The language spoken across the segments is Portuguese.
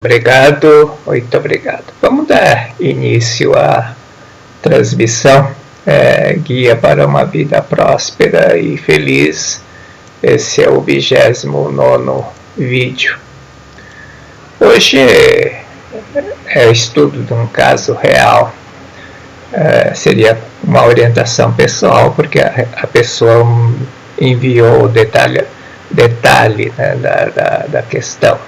Obrigado, muito obrigado. Vamos dar início à transmissão Guia para uma Vida Próspera e Feliz. Esse é o 29º vídeo. Hoje é estudo de um caso real. Seria uma orientação pessoal, porque a pessoa enviou o detalhe né, da questão.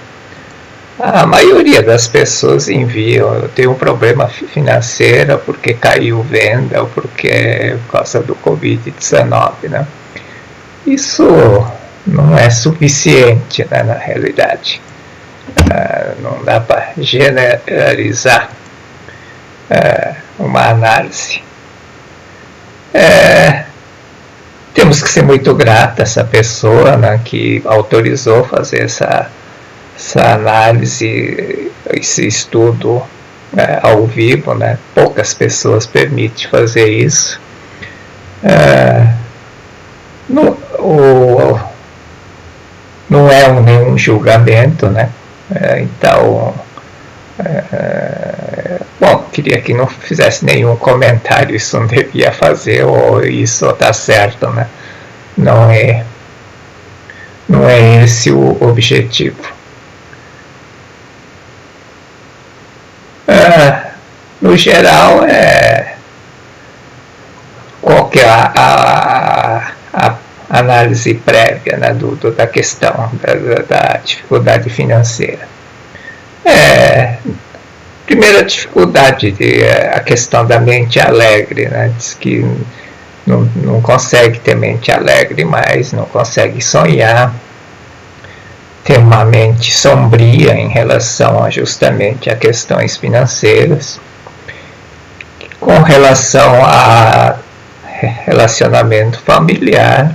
A maioria das pessoas enviam, eu tenho um problema financeiro porque caiu venda ou porque por causa do Covid-19, né? Isso não é suficiente, né, na realidade. Não dá para generalizar uma análise. Temos que ser muito gratos a essa pessoa, né, que autorizou fazer essa análise, esse estudo ao vivo, né? Poucas pessoas permitem fazer isso. Não é nenhum julgamento, né? Então, bom, queria que não fizesse nenhum comentário, isso não devia fazer, ou isso está certo, né? Não é esse o objetivo. No geral, qual que é a análise prévia, né, da questão da dificuldade financeira? Primeira dificuldade, a questão da mente alegre, né? Diz que não consegue ter mente alegre mais, não consegue sonhar, tem uma mente sombria em relação justamente a questões financeiras. Com relação a relacionamento familiar,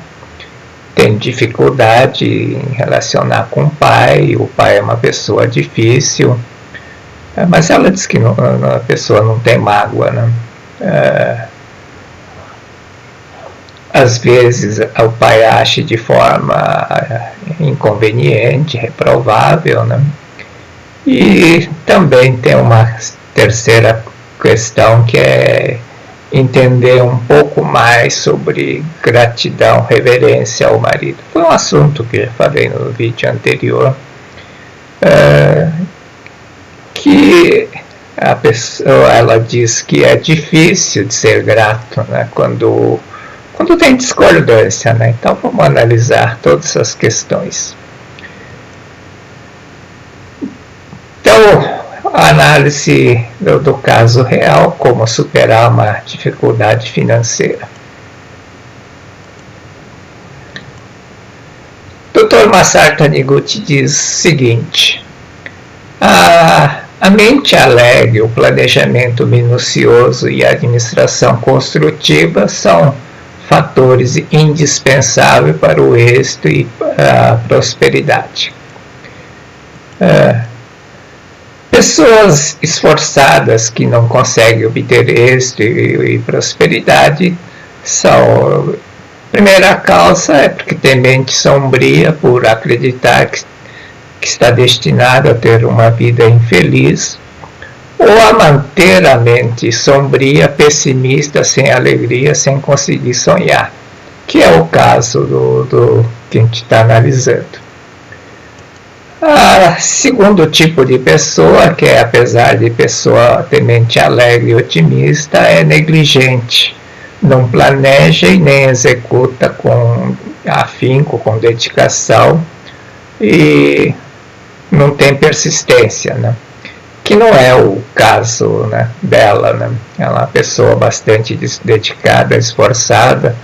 tem dificuldade em relacionar com o pai é uma pessoa difícil, mas ela diz que a pessoa não tem mágoa, né? Às vezes o pai age de forma inconveniente, reprovável, né? E também tem uma terceira questão, que é entender um pouco mais sobre gratidão, reverência ao marido. Foi um assunto que eu falei no vídeo anterior, que a pessoa, ela diz que é difícil de ser grato, né, quando tem discordância, né? Então vamos analisar todas essas questões. Então, a análise do caso real, como superar uma dificuldade financeira. Dr. Masaru Taniguchi diz o seguinte: a mente alegre, o planejamento minucioso e a administração construtiva são fatores indispensáveis para o êxito e a prosperidade. Pessoas esforçadas que não conseguem obter êxito e prosperidade são... A primeira causa é porque tem mente sombria, por acreditar que está destinado a ter uma vida infeliz, ou a manter a mente sombria, pessimista, sem alegria, sem conseguir sonhar, que é o caso do que a gente está analisando. Segundo tipo de pessoa, que é, apesar de pessoa ter mente alegre e otimista, é negligente, não planeja e nem executa com afinco, com dedicação, e não tem persistência, né? Que não é o caso, né, dela, né? Ela é uma pessoa bastante dedicada, esforçada,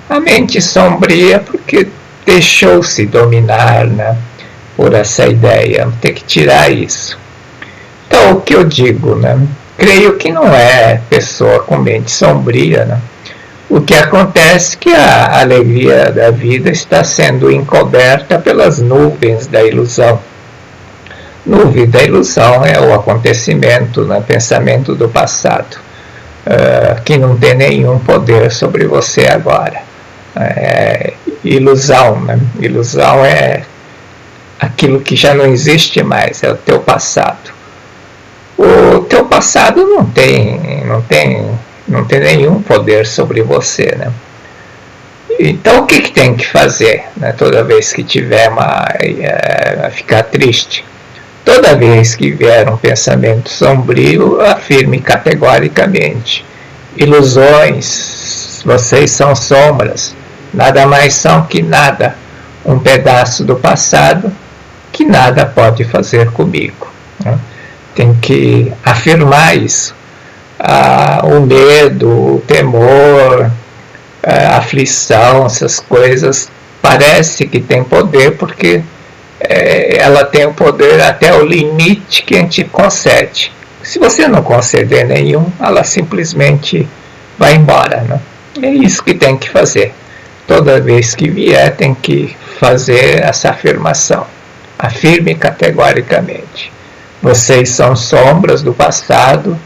a mente sombria porque deixou-se dominar, né, por essa ideia. Tem que tirar isso. Então, o que eu digo, né? Creio que não é pessoa com mente sombria, né? O que acontece é que a alegria da vida está sendo encoberta pelas nuvens da ilusão. Nuvem da ilusão é o acontecimento, né, pensamento do passado, que não tem nenhum poder sobre você agora. Ilusão, né? Ilusão é aquilo que já não existe mais, é o teu passado. O teu passado não tem nenhum poder sobre você, né? Então o que tem que fazer, né, toda vez que tiver ficar triste? Toda vez que vier um pensamento sombrio, afirme categoricamente: ilusões, vocês são sombras, nada mais são que nada, um pedaço do passado que nada pode fazer comigo. Né? Tem que afirmar isso. O medo, o temor, a aflição, essas coisas, parece que tem poder porque ela tem o poder até o limite que a gente concede. Se você não conceder nenhum, ela simplesmente vai embora. Né? É isso que tem que fazer. Toda vez que vier, tem que fazer essa afirmação. Afirme categoricamente: vocês são sombras do passado,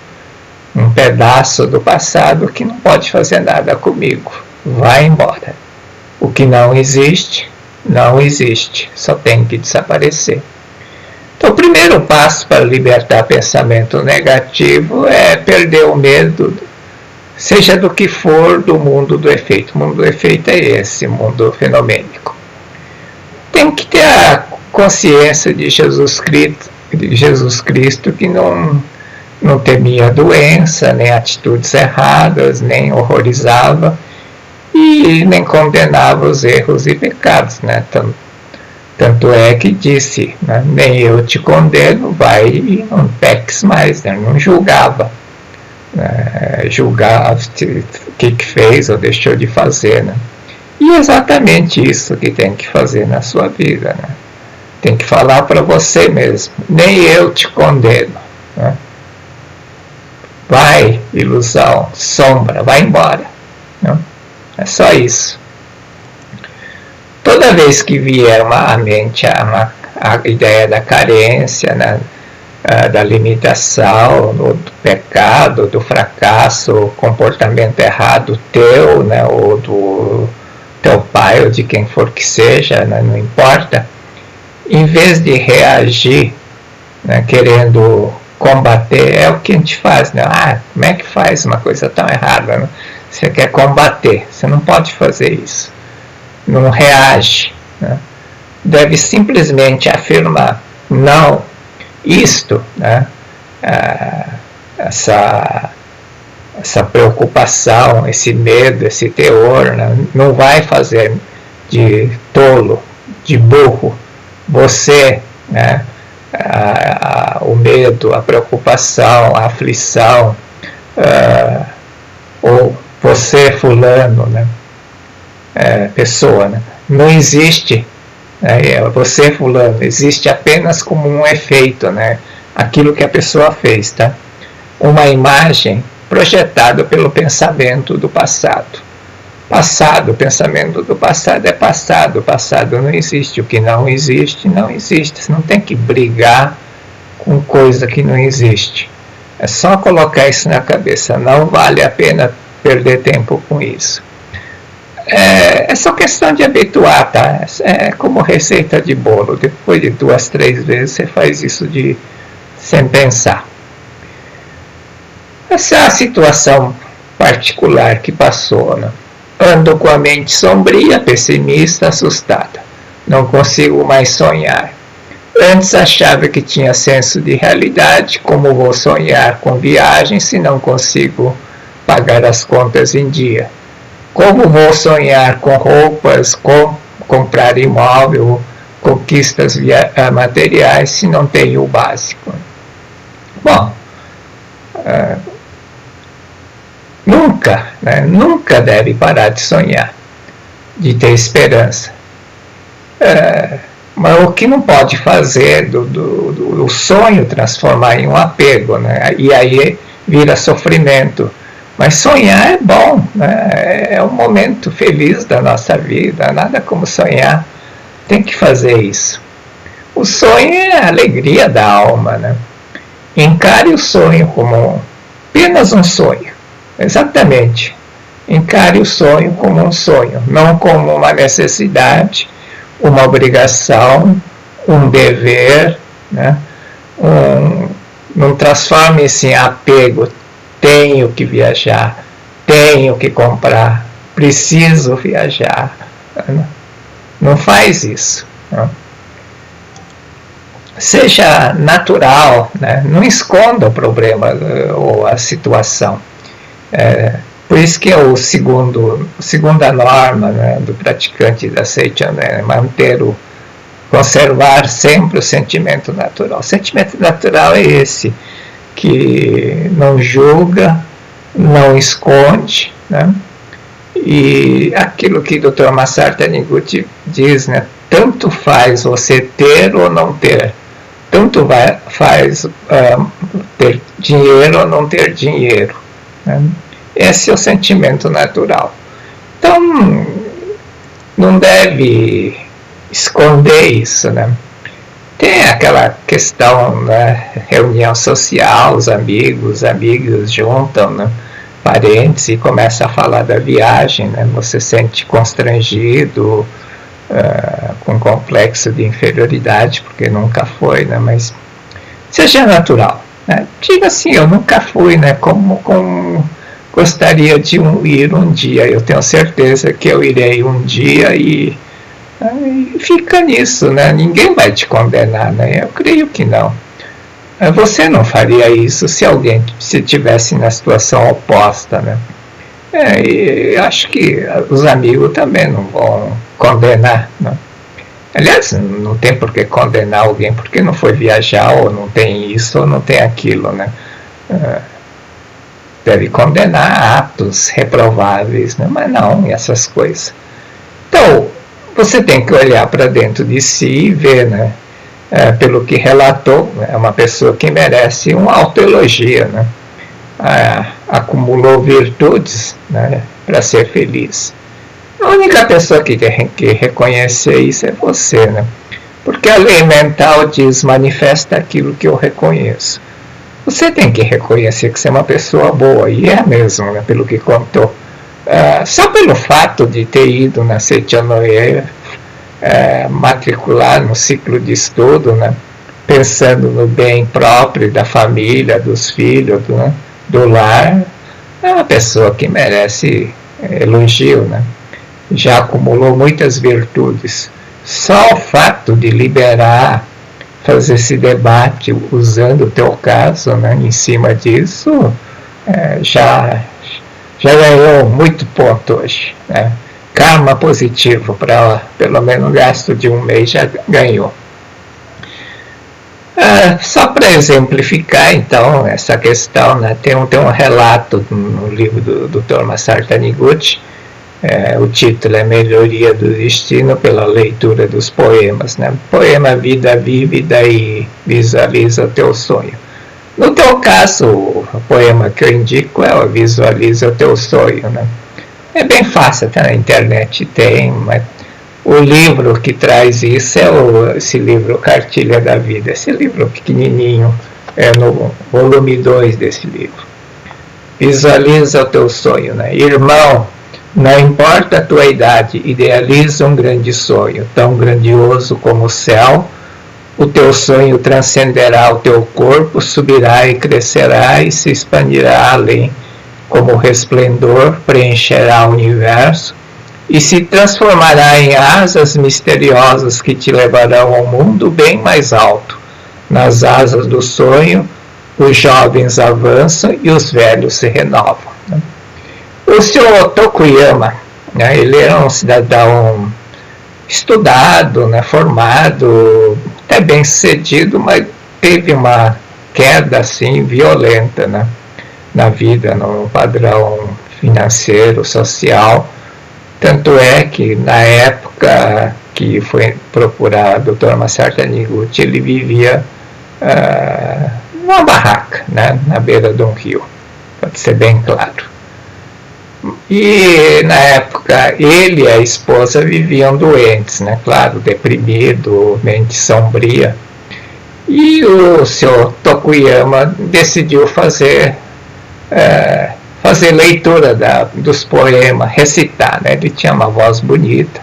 um pedaço do passado que não pode fazer nada comigo. Vai embora. O que não existe, não existe. Só tem que desaparecer. Então, o primeiro passo para libertar pensamento negativo é perder o medo, seja do que for, do mundo do efeito. O mundo do efeito é esse, mundo fenomênico. Tem que ter a consciência de Jesus Cristo que não temia doença, nem atitudes erradas, nem horrorizava e nem condenava os erros e pecados. Né? Tanto é que disse, né? Nem eu te condeno, vai e não peques mais. Né? Não julgava. Julgava o que fez ou deixou de fazer. Né? E é exatamente isso que tem que fazer na sua vida. Né? Tem que falar para você mesmo: nem eu te condeno. Né? Vai, ilusão, sombra, vai embora. Né? É só isso. Toda vez que vier à mente a ideia da carência, né? Da limitação, do pecado, do fracasso, comportamento errado teu, né? Ou do teu pai, ou de quem for que seja, né? Não importa. Em vez de reagir, né? Querendo combater, é o que a gente faz, né? Como é que faz uma coisa tão errada? Né? Você quer combater, você não pode fazer isso. Não reage. Né? Deve simplesmente afirmar: não, isto, né? Essa preocupação, esse medo, esse teor, né? Não vai fazer de tolo, de burro, você, né? O medo, a preocupação, a aflição, ou você, fulano, né? Pessoa, né? Não existe, né? Você, fulano, existe apenas como um efeito, né? Aquilo que a pessoa fez, tá? Uma imagem projetada pelo pensamento do passado. O pensamento do passado é passado, o passado não existe, o que não existe, não existe. Você não tem que brigar com coisa que não existe. É só colocar isso na cabeça, não vale a pena perder tempo com isso. É só questão de habituar, tá? É como receita de bolo, depois de 2, 3 vezes você faz isso sem pensar. Essa é a situação particular que passou, né? Ando com a mente sombria, pessimista, assustada. Não consigo mais sonhar. Antes achava que tinha senso de realidade. Como vou sonhar com viagens se não consigo pagar as contas em dia? Como vou sonhar com roupas, comprar imóvel, conquistas materiais se não tenho o básico? Bom, nunca deve parar de sonhar, de ter esperança. Mas o que não pode fazer do sonho transformar em um apego, né? E aí vira sofrimento. Mas sonhar é bom, né? É um momento feliz da nossa vida, nada como sonhar. Tem que fazer isso. O sonho é a alegria da alma, né? Encare o sonho como apenas um sonho. Exatamente. Encare o sonho como um sonho, não como uma necessidade, uma obrigação, um dever, né? Não transforme-se em apego, tenho que viajar, tenho que comprar, preciso viajar. Não faz isso. Né? Seja natural, né? Não esconda o problema ou a situação. Por isso que é segunda norma, né, do praticante da Seichen, né, conservar sempre o sentimento natural. O sentimento natural é esse, que não julga, não esconde, né? E aquilo que o Dr. Masaru Taniguchi diz, né, tanto faz você ter ou não ter, tanto faz ter dinheiro ou não ter dinheiro, né? Esse é o sentimento natural. Então, não deve esconder isso, né? Tem aquela questão da, né, reunião social, os amigos juntam, né, parentes e começam a falar da viagem, né? Você se sente constrangido, com complexo de inferioridade, porque nunca foi, né? Mas seja natural, né? Diga assim, eu nunca fui, né? Como gostaria de ir um dia, eu tenho certeza que eu irei um dia e fica nisso, né? Ninguém vai te condenar, né? Eu creio que não. Você não faria isso se alguém estivesse na situação oposta, né? E acho que os amigos também não vão condenar, né? Aliás, não tem por que condenar alguém porque não foi viajar, ou não tem isso, ou não tem aquilo, né? Deve condenar atos reprováveis, né? Mas não essas coisas. Então, você tem que olhar para dentro de si e ver, né? Pelo que relatou, é uma pessoa que merece uma autoelogia, né? Acumulou virtudes, né, para ser feliz. A única pessoa que tem que reconhecer isso é você, né? Porque a lei mental diz, manifesta aquilo que eu reconheço. Você tem que reconhecer que você é uma pessoa boa, e é mesmo, né, pelo que contou. Só pelo fato de ter ido na Seichanoye, matricular no ciclo de estudo, né, pensando no bem próprio da família, dos filhos, né, do lar, é uma pessoa que merece elogio, né? Já acumulou muitas virtudes. Só o fato de liberar, fazer esse debate usando o teu caso, né, em cima disso, já ganhou muito ponto hoje, né? Karma positivo, para pelo menos o gasto de um mês já ganhou. Só para exemplificar, então, essa questão, né, tem um relato no livro do Dr. Masaru Taniguchi, o título é Melhoria do Destino pela leitura dos poemas, né? Poema Vida Vívida e Visualiza o Teu Sonho. No teu caso, o poema que eu indico é o Visualiza o Teu Sonho, né? É bem fácil, até na internet tem, mas o livro que traz isso é esse livro Cartilha da Vida, esse livro pequenininho, no volume 2 desse livro. Visualiza o teu sonho, né? Irmão, não importa a tua idade, idealiza um grande sonho, tão grandioso como o céu. O teu sonho transcenderá o teu corpo, subirá e crescerá e se expandirá além, como resplendor, preencherá o universo e se transformará em asas misteriosas que te levarão ao mundo bem mais alto. Nas asas do sonho, os jovens avançam e os velhos se renovam. O Sr. Tokuyama, né, ele era um cidadão estudado, né, formado, até bem sucedido, mas teve uma queda assim violenta, né, na vida, no padrão financeiro, social. Tanto é que na época que foi procurar o Dr. Masaru Taniguchi, ele vivia numa barraca, né, na beira de um rio, pode ser bem claro. E na época ele e a esposa viviam doentes, né, claro, deprimido, mente sombria. E o Sr. Tokuyama decidiu fazer leitura dos poemas, recitar, né? Ele tinha uma voz bonita,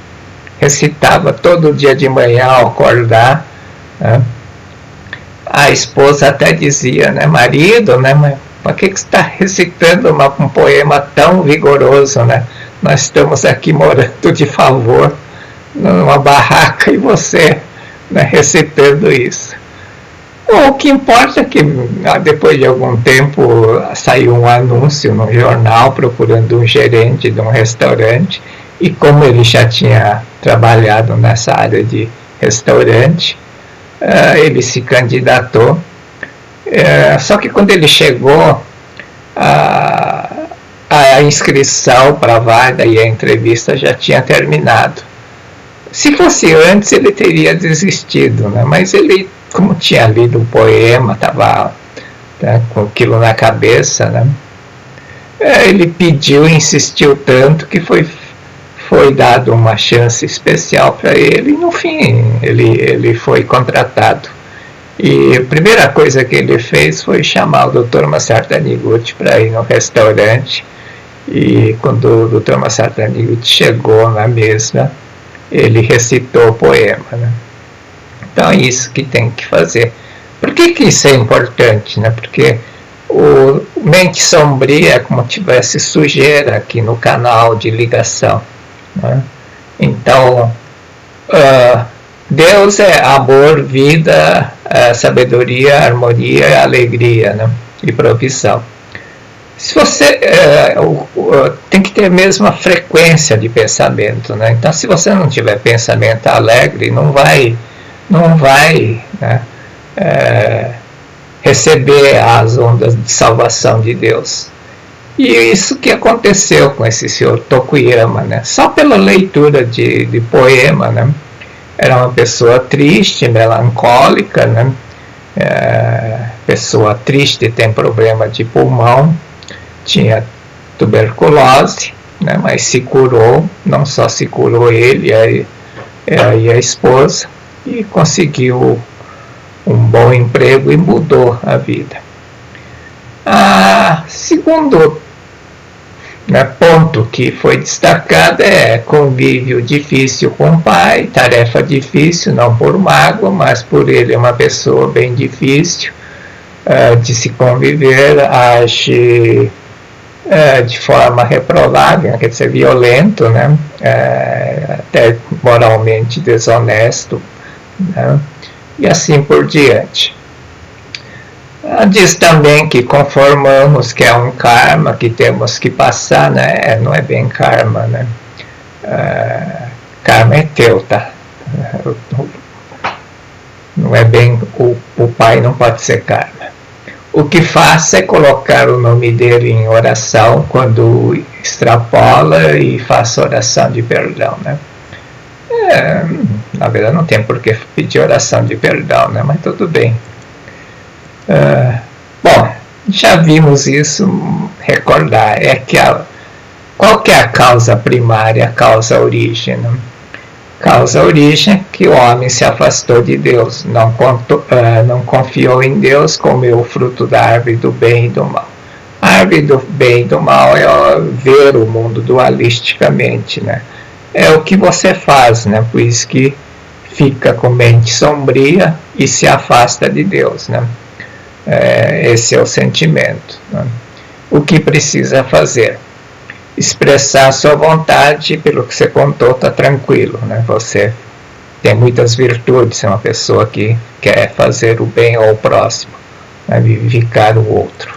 recitava todo dia de manhã ao acordar, né? A esposa até dizia, né, marido, né, mas por que você está recitando um poema tão vigoroso, né? Nós estamos aqui morando de favor numa barraca e você, né, recitando isso. O que importa é que depois de algum tempo saiu um anúncio no jornal procurando um gerente de um restaurante, e como ele já tinha trabalhado nessa área de restaurante, ele se candidatou. Só que quando ele chegou, a inscrição para a vaga e a entrevista já tinha terminado. Se fosse antes, ele teria desistido, né? Mas ele, como tinha lido o poema, estava, né, com aquilo na cabeça, né? Ele pediu, insistiu tanto que foi dado uma chance especial para ele, e no fim ele foi contratado. E a primeira coisa que ele fez foi chamar o Dr. Masaru Taniguchi para ir no restaurante, e quando o Dr. Masaru Taniguchi chegou na mesa, ele recitou o poema, né? Então é isso que tem que fazer. Por que isso é importante, né? Porque o mente sombria é como tivesse sujeira aqui no canal de ligação, né? Então, Deus é amor, vida, sabedoria, harmonia, alegria, né? E provisão. Se você tem que ter a mesma frequência de pensamento, né? Então, se você não tiver pensamento alegre, não vai, né, receber as ondas de salvação de Deus. E isso que aconteceu com esse senhor Tokuyama, né? Só pela leitura de poema, né? Era uma pessoa triste, melancólica, né? Pessoa triste, tem problema de pulmão, tinha tuberculose, né? Mas se curou, não só se curou ele e a esposa, e conseguiu um bom emprego e mudou a vida. Segundo, né, ponto que foi destacado é convívio difícil com o pai, tarefa difícil, não por mágoa, mas por ele é uma pessoa bem difícil de se conviver, age de forma reprovável, quer dizer, violento, né, até moralmente desonesto, né, e assim por diante. Diz também que conformamos que é um karma que temos que passar, né? Não é bem karma, né? Karma é teu, tá? Não é bem, o pai não pode ser karma. O que faça é colocar o nome dele em oração quando extrapola e faça oração de perdão, né? Na verdade não tem por que pedir oração de perdão, né? Mas tudo bem. Bom, já vimos isso, recordar, qual que é a causa primária, a causa origem? Né? Causa origem é que o homem se afastou de Deus, não confiou em Deus, comeu o fruto da árvore do bem e do mal. A árvore do bem e do mal é ver o mundo dualisticamente, né? É o que você faz, né? Por isso que fica com mente sombria e se afasta de Deus, né? Esse é o sentimento, né? O que precisa fazer? Expressar sua vontade, pelo que você contou, está tranquilo, né? Você tem muitas virtudes, é uma pessoa que quer fazer o bem ao próximo, né? Vivificar o outro.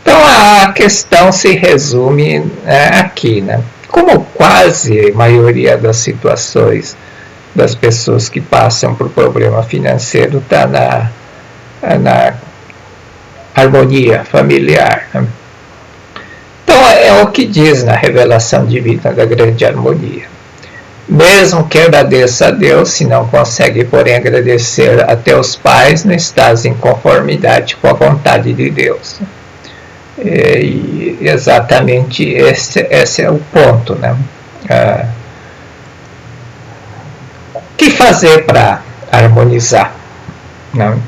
Então a questão se resume aqui, né? Como quase a maioria das situações das pessoas que passam por problema financeiro está na harmonia familiar, né? Então é o que diz na revelação divina da grande harmonia. Mesmo que agradeça a Deus, se não consegue, porém, agradecer a teus pais, não estás em conformidade com a vontade de Deus. E exatamente esse é o ponto, né? O que fazer para harmonizar? Não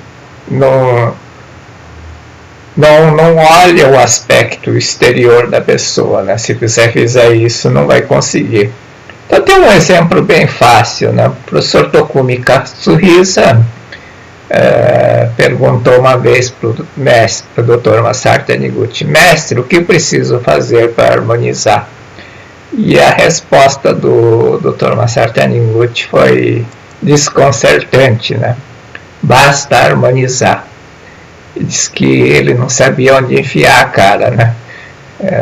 olha o aspecto exterior da pessoa, né? Se você fizer isso, não vai conseguir. Então tem um exemplo bem fácil, né? O professor Tokumi Katsuhisa perguntou uma vez para o Dr. Masaru Taniguchi: mestre, o que preciso fazer para harmonizar? E a resposta do Dr. Masaru Taniguchi foi desconcertante, né? Basta harmonizar. Ele disse que ele não sabia onde enfiar a cara, né?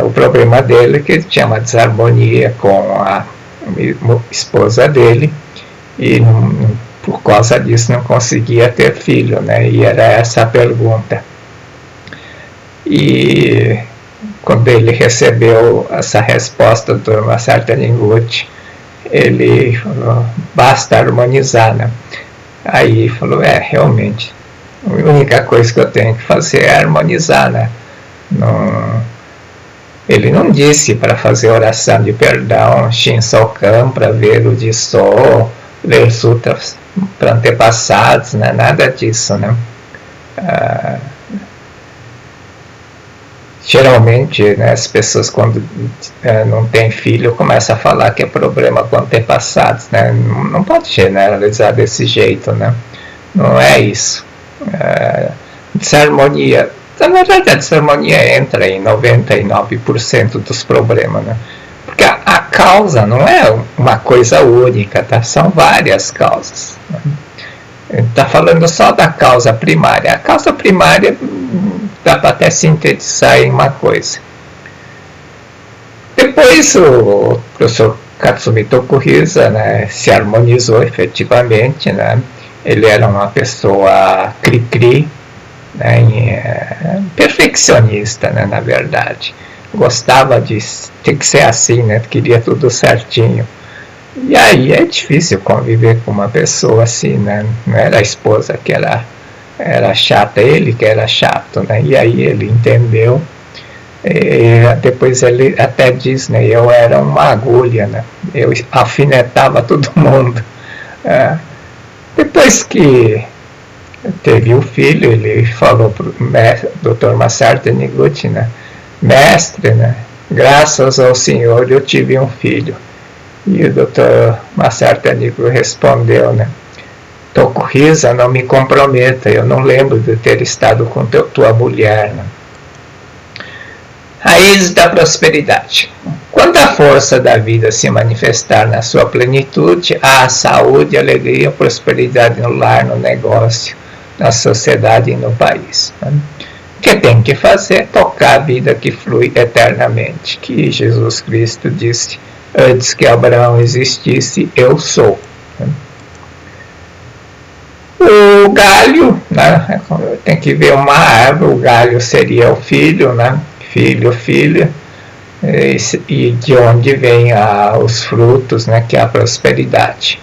O problema dele é que ele tinha uma desarmonia com a esposa dele e por causa disso não conseguia ter filho, né? E era essa a pergunta. E quando ele recebeu essa resposta do Masaru Taniguchi, ele falou: basta harmonizar, né? Aí falou: realmente, a única coisa que eu tenho que fazer é harmonizar, né? Ele não disse para fazer oração de perdão, Shinsokan, para ver o Jisoo, ler sutras para antepassados, né? Nada disso, né? Geralmente, né, as pessoas, quando não têm filho, começam a falar que é problema com antepassados, né? Não pode generalizar desse jeito, né? Não é isso. Desarmonia, na verdade, a desarmonia entra em 99% dos problemas, né? Porque a causa não é uma coisa única, tá? São várias causas, né? Está falando só da causa primária. A causa primária dá para até sintetizar em uma coisa. Depois o professor Katsumi Tokuhisa, né, se harmonizou efetivamente, né? Ele era uma pessoa cri-cri, né, perfeccionista, né, na verdade. Gostava de ter que ser assim, né? Queria tudo certinho. E aí é difícil conviver com uma pessoa assim, né? Não era a esposa que era chata, ele que era chato, né? E aí ele entendeu. E depois ele até diz, né? Eu era uma agulha, né? Eu alfinetava todo mundo. Depois que teve o filho, ele falou para o Dr. Masaru Taniguchi, né? Mestre, né? Graças ao Senhor eu tive um filho. E o Dr. Masaru Taniguchi respondeu, né? Tokuhisa, não me comprometa, eu não lembro de ter estado com tua mulher, né? Raiz da prosperidade. Quando a força da vida se manifestar na sua plenitude, há saúde, alegria, prosperidade no lar, no negócio, na sociedade e no país, né? O que tem que fazer é tocar a vida que flui eternamente, que Jesus Cristo disse: antes que Abraão existisse, eu sou. O galho, né? Tem que ver uma árvore, o galho seria o filho, né? Filho, filha, e de onde vem os frutos, né? Que é a prosperidade.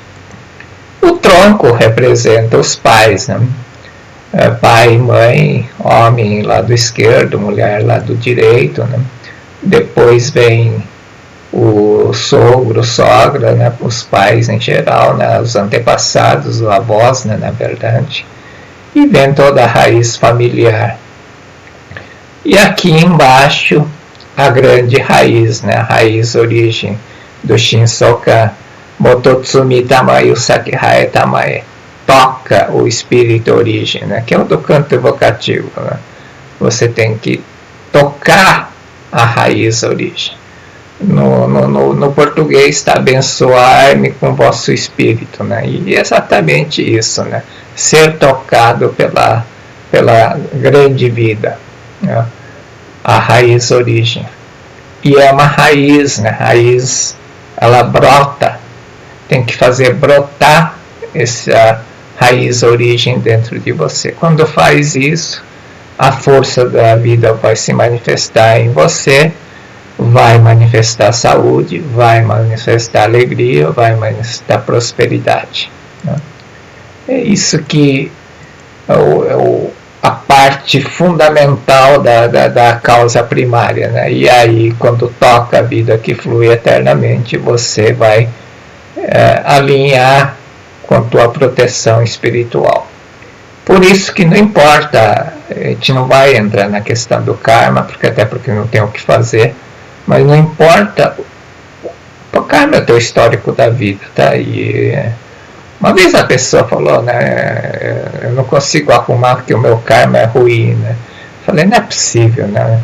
O tronco representa os pais, né? Pai, mãe, homem lado esquerdo, mulher lado direito, né? Depois vem o sogro, sogra, né, os pais em geral, né, os antepassados, os avós, né, na verdade, e vem toda a raiz familiar. E aqui embaixo a grande raiz, né, a raiz origem do Shinsokan, Mototsumi Tamae Sakihae Tamae, toca o espírito origem, né, que é o do canto evocativo, né? Você tem que tocar a raiz origem. No português está abençoar-me com vosso espírito, né? E é exatamente isso, né? Ser tocado pela grande vida, né? A raiz origem. E é uma raiz, né? Raiz, ela brota. Tem que fazer brotar essa raiz origem dentro de você. Quando faz isso, a força da vida vai se manifestar em você, vai manifestar saúde, vai manifestar alegria, vai manifestar prosperidade, né? É isso que é a parte fundamental da causa primária, né? E aí, quando toca a vida que flui eternamente, você vai alinhar com a tua proteção espiritual. Por isso que não importa, a gente não vai entrar na questão do karma, porque não tem o que fazer, mas não importa, o karma é o teu histórico da vida, tá? E Uma vez a pessoa falou, né, eu não consigo arrumar porque o meu karma é ruim, né? Falei, não é possível, né?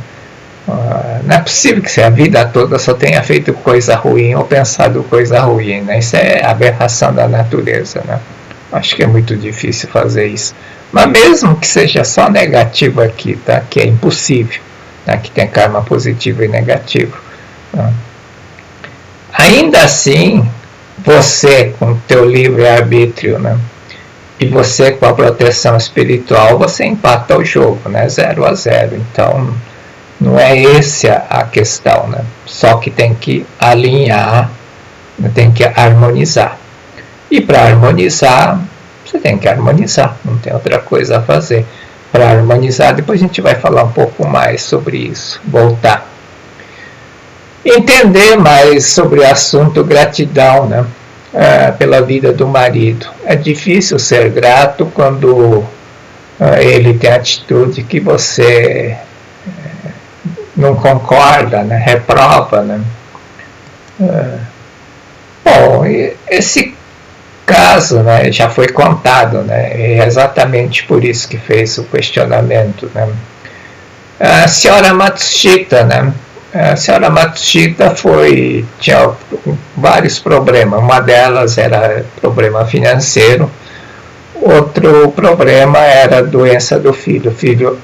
Não é possível que você a vida toda só tenha feito coisa ruim ou pensado coisa ruim, né? Isso é aberração da natureza, né? Acho que é muito difícil fazer isso. Mas mesmo que seja só negativo aqui, tá? Que é impossível, tá? Que tem karma positivo e negativo. Tá? Ainda assim, você com o teu livre-arbítrio, né? E você com a proteção espiritual, você empata o jogo, né? 0-0. Então, não é essa a questão, né? Só que tem que alinhar, tem que harmonizar. E para harmonizar, você tem que harmonizar, não tem outra coisa a fazer. Para harmonizar, depois a gente vai falar um pouco mais sobre isso, voltar. Entender mais sobre o assunto gratidão, né? Pela vida do marido. É difícil ser grato quando ele tem atitude que você não concorda, né? Reprova, né? Bom, esse caso, né, já foi contado, né? É exatamente por isso que fez o questionamento, né? A senhora Matsushita, né? A senhora Matsushita tinha vários problemas. Uma delas era problema financeiro, outro problema era a doença do filho. O filho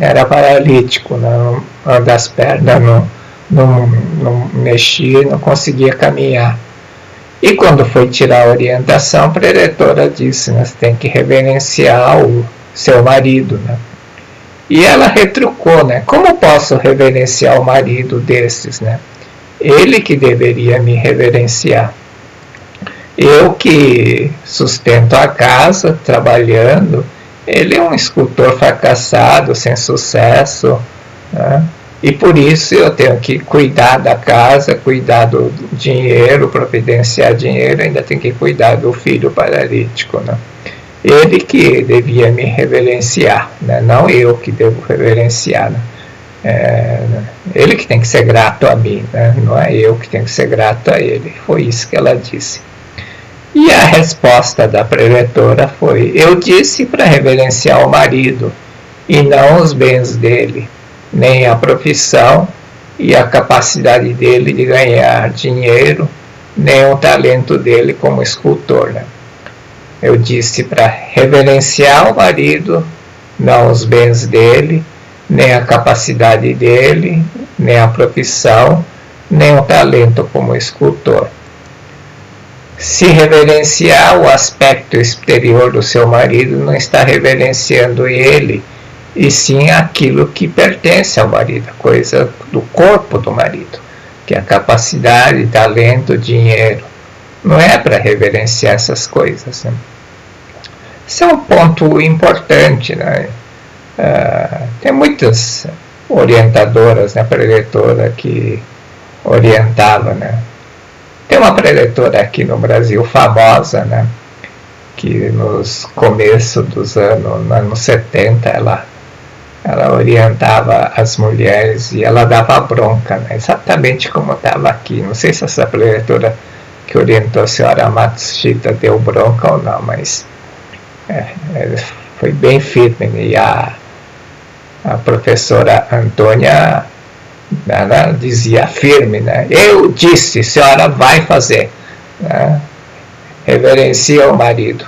era paralítico, né? Uma das pernas não mexia, não conseguia caminhar. E quando foi tirar a orientação, a preletora disse, né, você tem que reverenciar o seu marido, né? E ela retrucou, né? Como posso reverenciar o marido desses, né? Ele que deveria me reverenciar. Eu que sustento a casa, trabalhando, ele é um escultor fracassado, sem sucesso, né? E por isso eu tenho que cuidar da casa, cuidar do dinheiro, providenciar dinheiro, ainda tenho que cuidar do filho paralítico, né? Ele que devia me reverenciar, né? Não eu que devo reverenciar, né? Ele que tem que ser grato a mim, né? Não é eu que tenho que ser grato a ele. Foi isso que ela disse. E a resposta da preletora foi: eu disse para reverenciar o marido e não os bens dele, nem a profissão e a capacidade dele de ganhar dinheiro, nem o talento dele como escultor, né? Eu disse para reverenciar o marido, não os bens dele, nem a capacidade dele, nem a profissão, nem o talento como escultor. Se reverenciar o aspecto exterior do seu marido, não está reverenciando ele, e sim aquilo que pertence ao marido, a coisa do corpo do marido, que é a capacidade, talento, dinheiro. Não é para reverenciar essas coisas, né? Esse é um ponto importante, né? Tem muitas orientadoras, né, preletora que orientava, né? Tem uma preletora aqui no Brasil famosa, né, que nos começos dos anos 70 ela orientava as mulheres e ela dava bronca, né, exatamente como estava aqui. Não sei se essa preletora que orientou a senhora Matsushita deu bronca ou não, mas foi bem firme, né? E a professora Antônia, ela dizia firme, né? Eu disse, a senhora vai fazer, né? Reverencia o marido.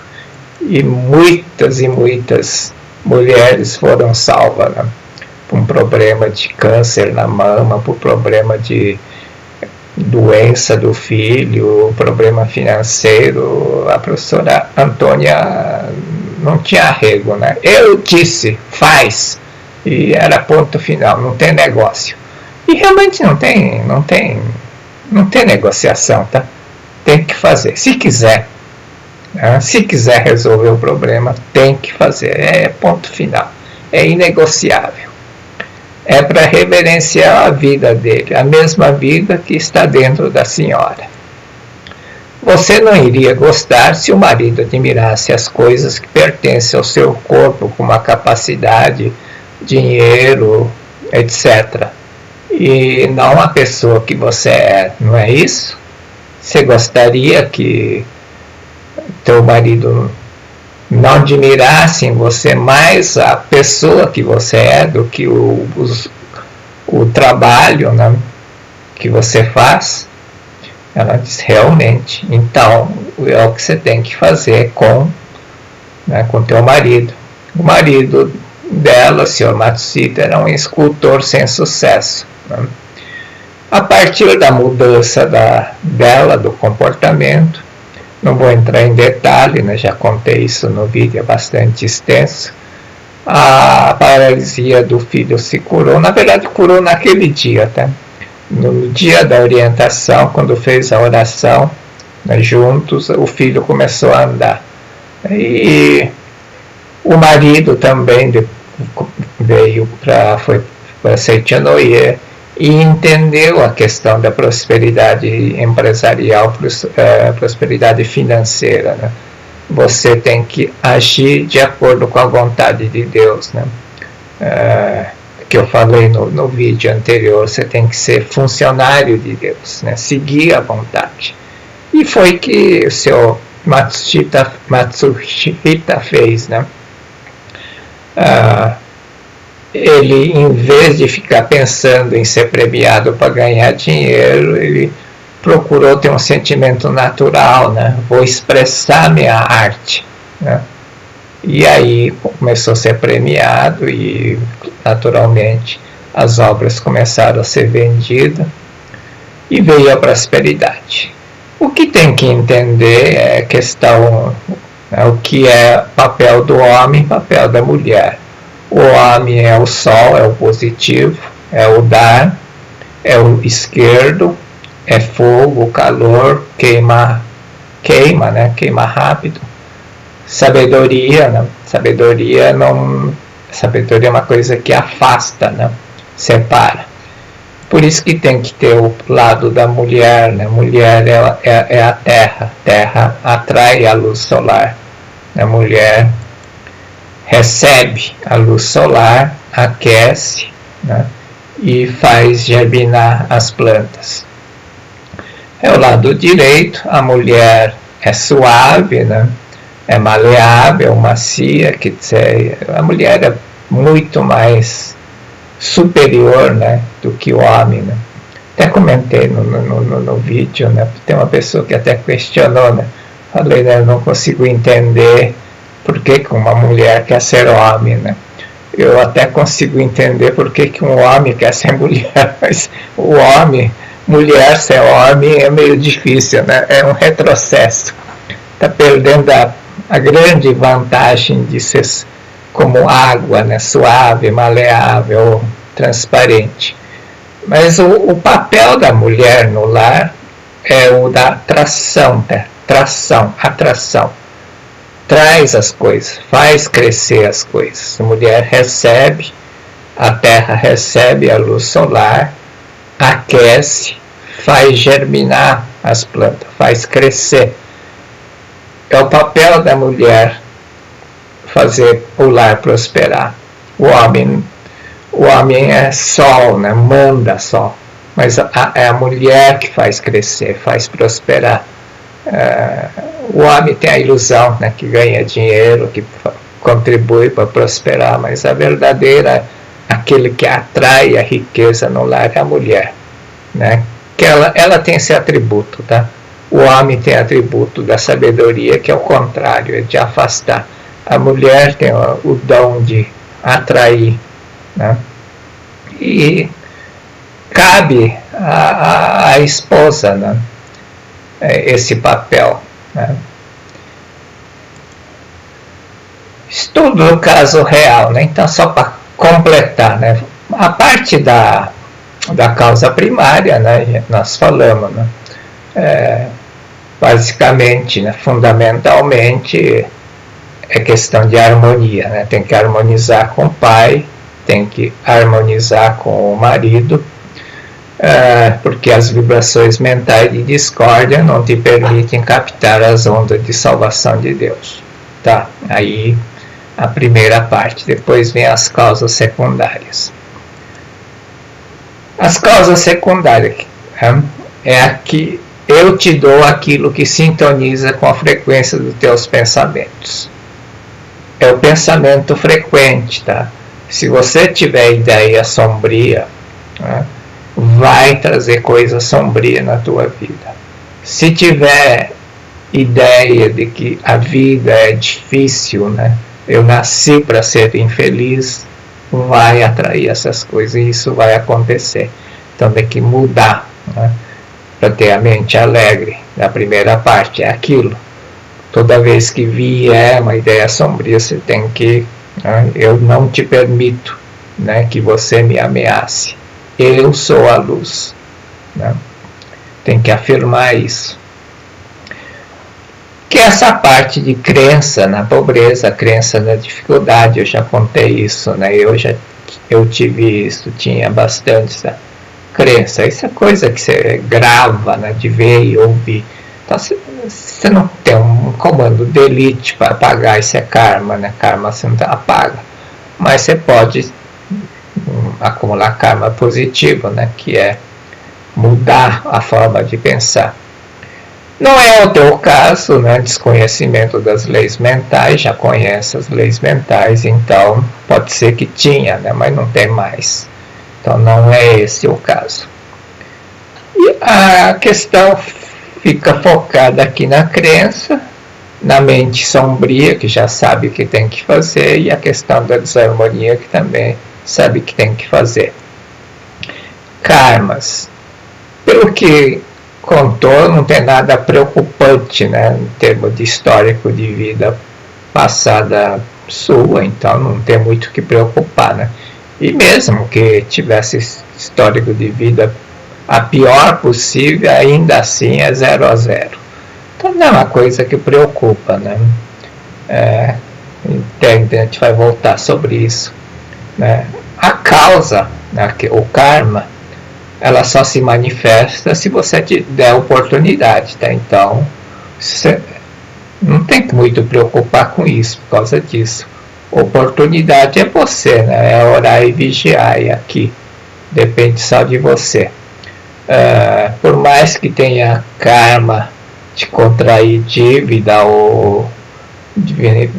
E muitas mulheres foram salvas, né? Por um problema de câncer na mama, por problema de doença do filho, problema financeiro. A professora Antônia não tinha arrego, né? Eu disse, faz, e era ponto final, não tem negócio. E realmente não tem negociação, tá? Tem que fazer, se quiser, né? Se quiser resolver o problema, tem que fazer, é ponto final, é inegociável. É para reverenciar a vida dele, a mesma vida que está dentro da senhora. Você não iria gostar se o marido admirasse as coisas que pertencem ao seu corpo, como a capacidade, dinheiro, etc. E não a pessoa que você é, não é isso? Você gostaria que teu marido não admirasse em você mais a pessoa que você é do que o trabalho, né, que você faz. Ela diz, realmente, então é o que você tem que fazer com teu marido. O marido dela, o Sr. Matsushita, era um escultor sem sucesso, né? A partir da mudança dela, do comportamento, não vou entrar em detalhe, né? Já contei isso no vídeo, é bastante extenso. A paralisia do filho se curou, na verdade curou naquele dia, tá? No dia da orientação, quando fez a oração, né, juntos, o filho começou a andar. E o marido também veio foi para Seichanoye e entendeu a questão da prosperidade empresarial, prosperidade financeira, né? Você tem que agir de acordo com a vontade de Deus, né? Que eu falei no vídeo anterior, você tem que ser funcionário de Deus, né? Seguir a vontade. E foi que o seu Matsushita fez, né? Ele, em vez de ficar pensando em ser premiado para ganhar dinheiro, ele procurou ter um sentimento natural, né? Vou expressar minha arte, né? E aí começou a ser premiado e, naturalmente, as obras começaram a ser vendidas e veio a prosperidade. O que tem que entender é a questão, né, o que é papel do homem e papel da mulher. O homem é o sol, é o positivo, é o dar, é o esquerdo, é fogo, calor, queima, né? Queima rápido. Sabedoria, né? Sabedoria é uma coisa que afasta, né? Separa. Por isso que tem que ter o lado da mulher, né? Mulher é a terra. Terra atrai a luz solar. A mulher recebe a luz solar, aquece, né? E faz germinar as plantas. É o lado direito, a mulher é suave, né? É maleável, macia, quer dizer, a mulher é muito mais superior, né, do que o homem, né? Até comentei no vídeo, né? Tem uma pessoa que até questionou, né? Falei, né, eu não consigo entender por que uma mulher quer ser homem, né? Eu até consigo entender por que um homem quer ser mulher, mas o homem, mulher ser homem é meio difícil, né? É um retrocesso. Está perdendo a grande vantagem de ser como água, né? Suave, maleável, transparente. Mas o papel da mulher no lar é o da atração, atração. Traz as coisas, faz crescer as coisas. A mulher recebe, a terra recebe a luz solar, aquece, faz germinar as plantas, faz crescer. É o papel da mulher fazer o lar prosperar. O homem é sol, né? Manda sol. Mas é a mulher que faz crescer, faz prosperar. O homem tem a ilusão, né, que ganha dinheiro, que contribui para prosperar, mas a verdadeira, aquele que atrai a riqueza no lar é a mulher, né? Que ela tem esse atributo, tá? O homem tem atributo da sabedoria, que é o contrário, é de afastar. A mulher tem o dom de atrair, né? E cabe à esposa, né, esse papel, né? Estudo no caso real, né? Então, só para completar, né? A parte da causa primária, né, nós falamos, né? Basicamente, né, fundamentalmente, é questão de harmonia, né? Tem que harmonizar com o pai, tem que harmonizar com o marido, porque as vibrações mentais de discórdia não te permitem captar as ondas de salvação de Deus. Tá? Aí a primeira parte, depois vem as causas secundárias. As causas secundárias é eu te dou aquilo que sintoniza com a frequência dos teus pensamentos. É o pensamento frequente, tá? Se você tiver ideia sombria, né, vai trazer coisa sombria na tua vida. Se tiver ideia de que a vida é difícil, né? Eu nasci para ser infeliz, vai atrair essas coisas e isso vai acontecer. Então tem que mudar, né? Para ter a mente alegre. A primeira parte é aquilo. Toda vez que vier uma ideia sombria, você tem que, né? Eu não te permito, né, que você me ameace. Eu sou a luz, né? Tem que afirmar isso. Que essa parte de crença na pobreza, crença na dificuldade, eu já contei isso, né? Eu tive isso, tinha bastante essa crença. Isso é coisa que você grava, né, de ver e ouvir. Então você não tem um comando de elite para apagar, isso é karma, né? Karma você não apaga. Mas você pode acumular karma positivo, né? Que é mudar a forma de pensar. Não é o teu caso, né? Desconhecimento das leis mentais, já conhece as leis mentais, então pode ser que tinha, né? Mas não tem mais. Então não é esse o caso. E a questão fica focada aqui na crença, na mente sombria, que já sabe o que tem que fazer, e a questão da desarmonia, que também sabe o que tem que fazer. Karmas. Pelo que contou, não tem nada preocupante, né, em termos de histórico de vida passada sua, então não tem muito o que preocupar, né? E mesmo que tivesse histórico de vida a pior possível, ainda assim é 0 a 0. Então não é uma coisa que preocupa, né? A gente vai voltar sobre isso, né? A causa, né, o karma, ela só se manifesta se você te der oportunidade, tá? Então, você não tem que muito preocupar com isso, por causa disso. Oportunidade é você, né? É orar e vigiar, e aqui depende só de você. Por mais que tenha karma de contrair dívida ou de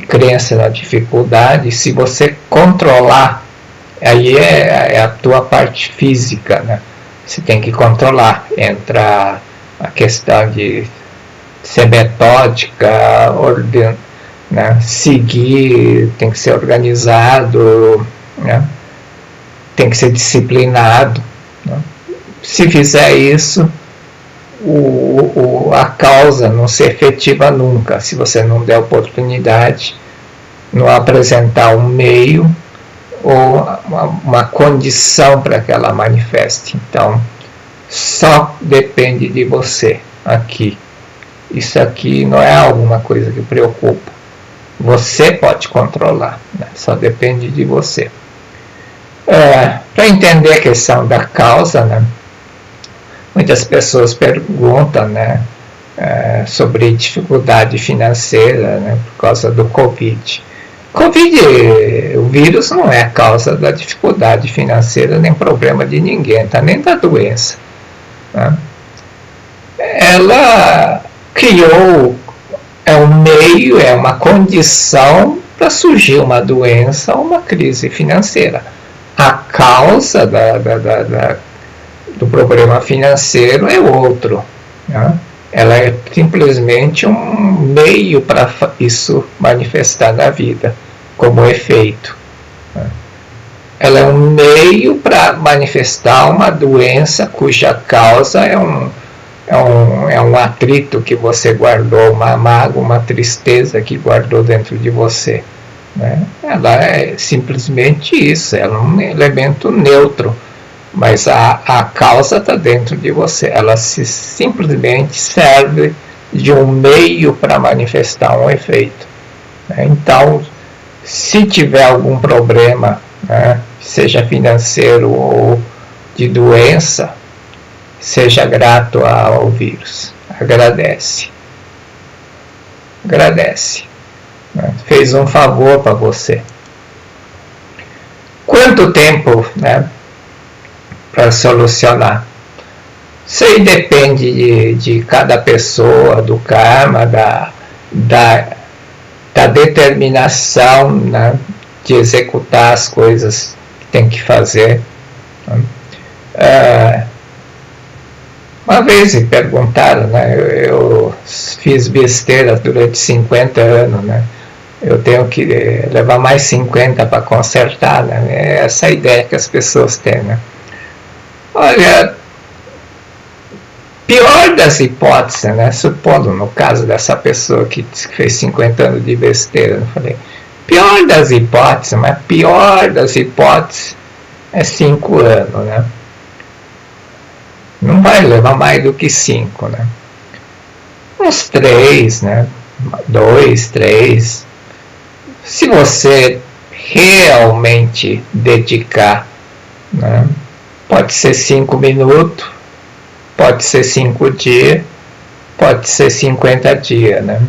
crença na dificuldade, se você controlar, aí é a tua parte física, né? Você tem que controlar. Entra a questão de ser metódica, né? Seguir, tem que ser organizado, né? Tem que ser disciplinado, né? Se fizer isso, a causa não se efetiva nunca, se você não der oportunidade, não apresentar um meio ou uma condição para que ela manifeste. Então, só depende de você aqui. Isso aqui não é alguma coisa que preocupa. Você pode controlar, né? Só depende de você. Para entender a questão da causa, né? Muitas pessoas perguntam, né, sobre dificuldade financeira, né, por causa do Covid. O vírus não é a causa da dificuldade financeira, nem problema de ninguém, tá? Nem da doença, né? Ela criou um meio, uma condição para surgir uma doença ou uma crise financeira. A causa do problema financeiro é outro, né? Ela é simplesmente um meio para isso manifestar na vida, como efeito, né? Ela é um meio para manifestar uma doença cuja causa é um atrito que você guardou, uma mágoa, uma tristeza que guardou dentro de você, né? Ela é simplesmente isso, ela é um elemento neutro, mas a causa está dentro de você. Ela simplesmente serve de um meio para manifestar um efeito, né? Então, se tiver algum problema, né, seja financeiro ou de doença, seja grato ao vírus. Agradece, né? Fez um favor para você. Quanto tempo, né, para solucionar? Isso aí depende de cada pessoa, do karma, da determinação, né, de executar as coisas que tem que fazer. Uma vez me perguntaram, né, eu fiz besteira durante 50 anos, né, eu tenho que levar mais 50 para consertar, né, é essa a ideia que as pessoas têm, né. Olha, pior das hipóteses, né, supondo no caso dessa pessoa que fez 50 anos de besteira, eu falei, pior das hipóteses, mas pior das hipóteses é 5 anos, né. Não vai levar mais do que 5, né. Uns 3, né, 2, 3. Se você realmente dedicar, né, pode ser 5 minutos, pode ser 5 dias, pode ser 50 dias, né?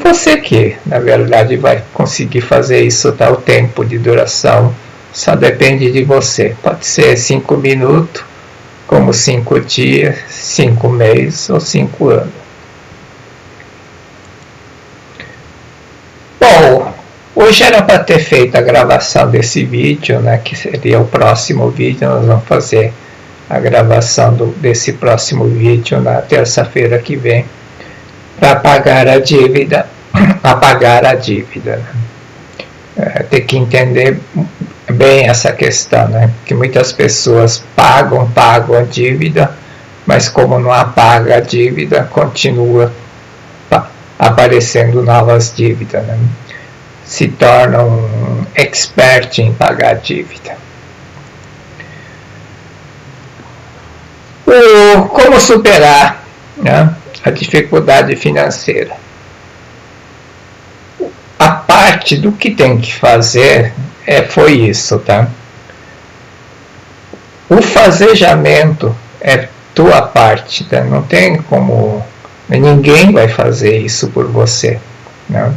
Você que, na verdade, vai conseguir fazer isso, tá? O tempo de duração só depende de você. Pode ser 5 minutos, como 5 dias, 5 meses ou 5 anos. Bom, hoje era para ter feito a gravação desse vídeo, né? Que seria o próximo vídeo, nós vamos fazer a gravação desse próximo vídeo na terça-feira que vem para pagar a dívida, apagar a dívida. Né? Tem que entender bem essa questão, né? Que muitas pessoas pagam a dívida, mas como não apaga a dívida, continua aparecendo novas dívidas, né? Se tornam um expert em pagar a dívida. Como superar, né, a dificuldade financeira? A parte do que tem que fazer foi isso, tá? O fazejamento é tua parte, tá? Não tem como, ninguém vai fazer isso por você, né?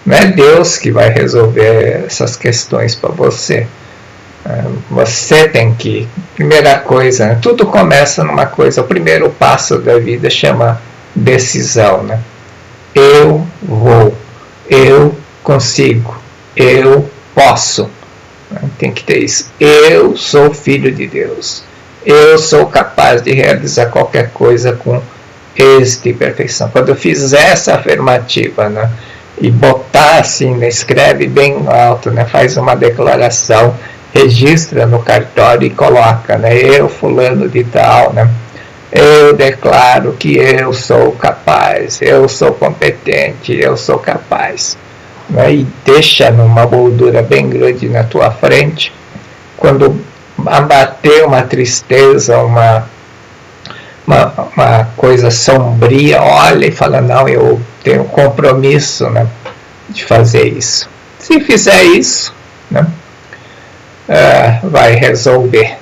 Não é Deus que vai resolver essas questões para você. Você tem que, primeira coisa, né? Tudo começa numa coisa, o primeiro passo da vida chama decisão, né? Eu vou, eu consigo, eu posso, né? Tem que ter isso, eu sou filho de Deus, eu sou capaz de realizar qualquer coisa com êxito e perfeição. Quando eu fizer essa afirmativa, né, e botar assim, né, escreve bem alto, né, faz uma declaração, registra no cartório e coloca, né, eu fulano de tal, né, eu declaro que eu sou capaz, eu sou competente, eu sou capaz, né, e deixa numa moldura bem grande na tua frente. Quando abater uma tristeza, uma coisa sombria, olha e fala, não, eu tenho compromisso, né, de fazer isso. Se fizer isso, né, vai resolver.